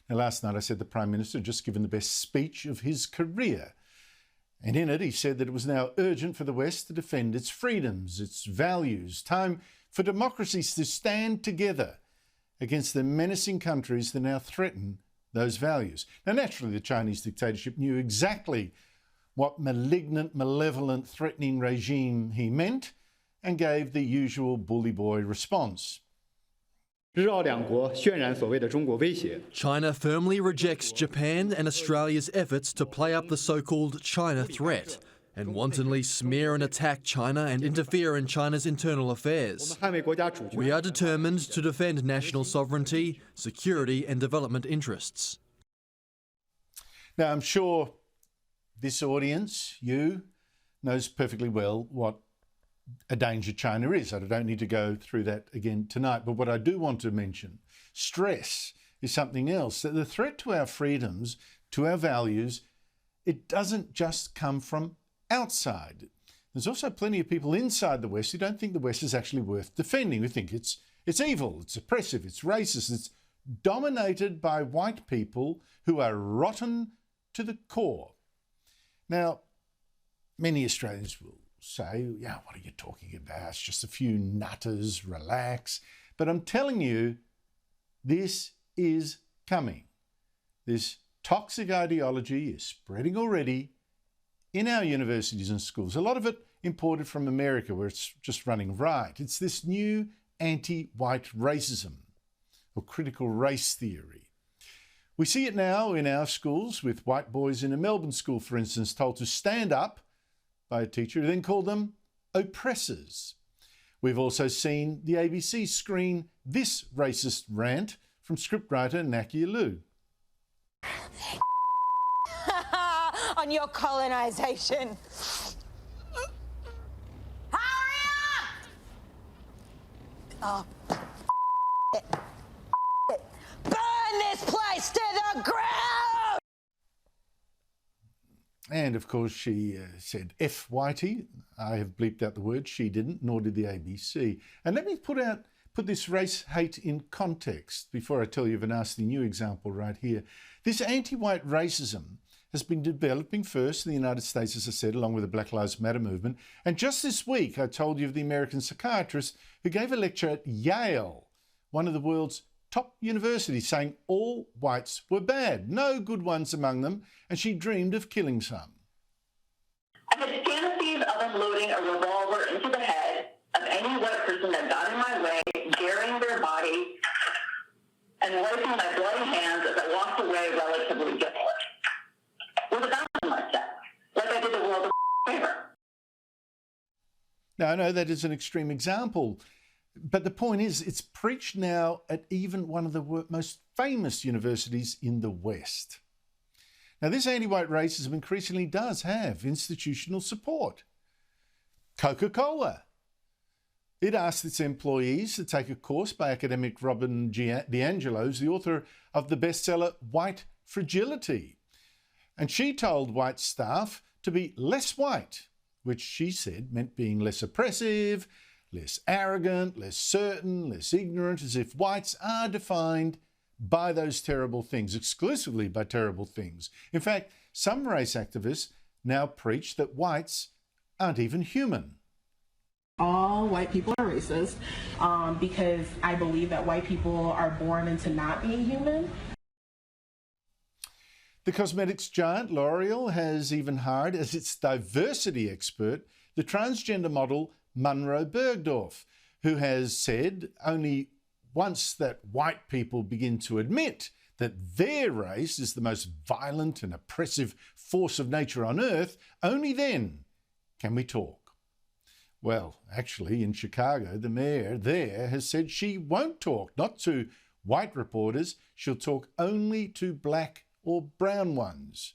Now, last night I said the Prime Minister had just given the best speech of his career. And in it, he said that it was now urgent for the West to defend its freedoms, its values, time for democracies to stand together against the menacing countries that now threaten those values. Now, naturally, the Chinese dictatorship knew exactly what malignant, malevolent, threatening regime he meant and gave the usual bully boy response. China firmly rejects Japan and Australia's efforts to play up the so-called China threat and wantonly smear and attack China and interfere in China's internal affairs. We are determined to defend national sovereignty, security and development interests. Now, I'm sure this audience, you, knows perfectly well what a danger China is. I don't need to go through that again tonight. But what I do want to mention, stress, is something else. That the threat to our freedoms, to our values, it doesn't just come from outside. There's also plenty of people inside the West who don't think the West is actually worth defending, who think it's evil, it's oppressive, it's racist, it's dominated by white people who are rotten to the core. Now, many Australians will say, yeah, what are you talking about? It's just a few nutters, relax. But I'm telling you, this is coming. This toxic ideology is spreading already in our universities and schools. A lot of it imported from America, where it's just running riot. It's this new anti-white racism or critical race theory. We see it now in our schools with white boys in a Melbourne school, for instance, told to stand up by a teacher who then called them oppressors. We've also seen the ABC screen this racist rant from scriptwriter Nakia Liu. On your colonisation. Hurry up! Oh, burn this place to the ground! And of course she said F Whitey. I have bleeped out the word. She didn't, nor did the ABC. And let me put this race hate in context before I tell you of a nasty new example right here. This anti-white racism has been developing first in the United States, as I said, along with the Black Lives Matter movement. And just this week, I told you of the American psychiatrist who gave a lecture at Yale, one of the world's top universities, saying all whites were bad, no good ones among them, and she dreamed of killing some. I had fantasies of unloading a revolver into the head of any white person that got in my way, burying their body, and wiping my bloody hands as I walked away relatively guiltless. With a bounty myself, like I did the world a favor. Now, I know that is an extreme example, but the point is it's preached now at even one of the most famous universities in the West. Now, this anti-white racism increasingly does have institutional support. Coca-Cola. It asked its employees to take a course by academic Robin DiAngelo's, the author of the bestseller White Fragility. And she told white staff to be less white, which she said meant being less oppressive, less arrogant, less certain, less ignorant, as if whites are defined by those terrible things, exclusively by terrible things. In fact, some race activists now preach that whites aren't even human. All white people are racist because I believe that white people are born into not being human. The cosmetics giant L'Oreal has even hired as its diversity expert the transgender model Munro Bergdorf, who has said only once that white people begin to admit that their race is the most violent and oppressive force of nature on earth, only then can we talk. Well, actually, in Chicago, the mayor there has said she won't talk, not to white reporters. She'll talk only to black or brown ones.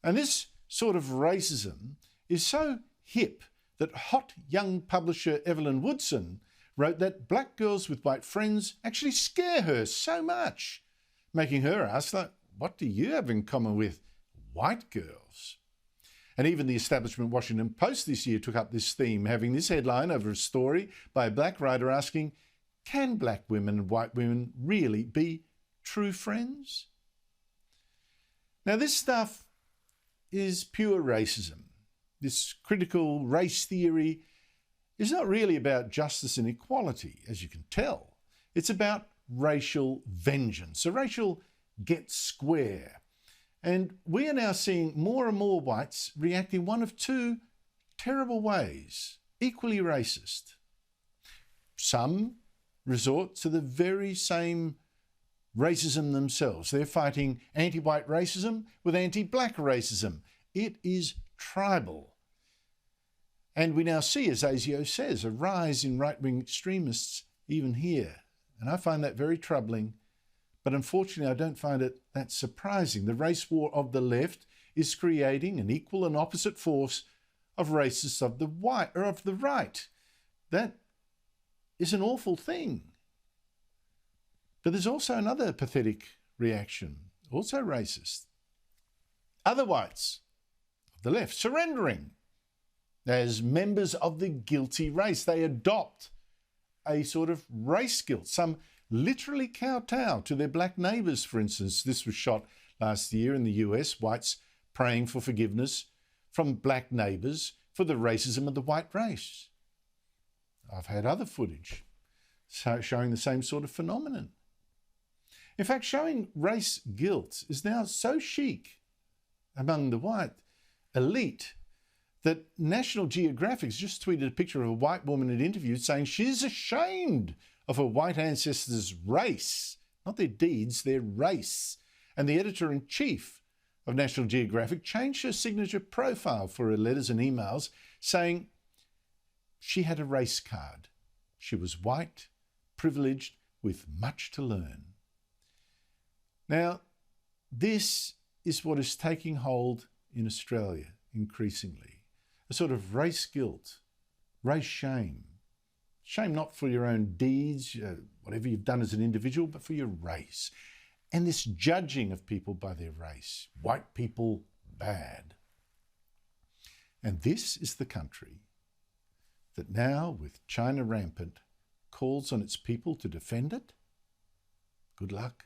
And this sort of racism is so hip that hot young publisher Evelyn Woodson wrote that black girls with white friends actually scare her so much, making her ask, like, what do you have in common with white girls? And even the establishment Washington Post this year took up this theme, having this headline over a story by a black writer asking, can black women and white women really be true friends? Now, this stuff is pure racism. This critical race theory is not really about justice and equality, as you can tell. It's about racial vengeance, a racial get square. And we are now seeing more and more whites react in one of two terrible ways, equally racist. Some resort to the very same racism themselves. They're fighting anti-white racism with anti-black racism. It is tribal. And we now see, as ASIO says, a rise in right-wing extremists even here. And I find that very troubling. But unfortunately, I don't find it that surprising. The race war of the left is creating an equal and opposite force of racists of the right. That is an awful thing. But there's also another pathetic reaction, also racist. Other whites of the left surrendering as members of the guilty race. They adopt a sort of race guilt. Some literally kowtow to their black neighbours, for instance. This was shot last year in the US, whites praying for forgiveness from black neighbours for the racism of the white race. I've had other footage showing the same sort of phenomenon. In fact, showing race guilt is now so chic among the white elite that National Geographic's just tweeted a picture of a white woman it interviewed saying she's ashamed of her white ancestors' race, not their deeds, their race. And the editor-in-chief of National Geographic changed her signature profile for her letters and emails, saying she had a race card. She was white, privileged, with much to learn. Now, this is what is taking hold in Australia increasingly. A sort of race guilt, race shame. Shame not for your own deeds, whatever you've done as an individual, but for your race. And this judging of people by their race. White people, bad. And this is the country that now, with China rampant, calls on its people to defend it? Good luck.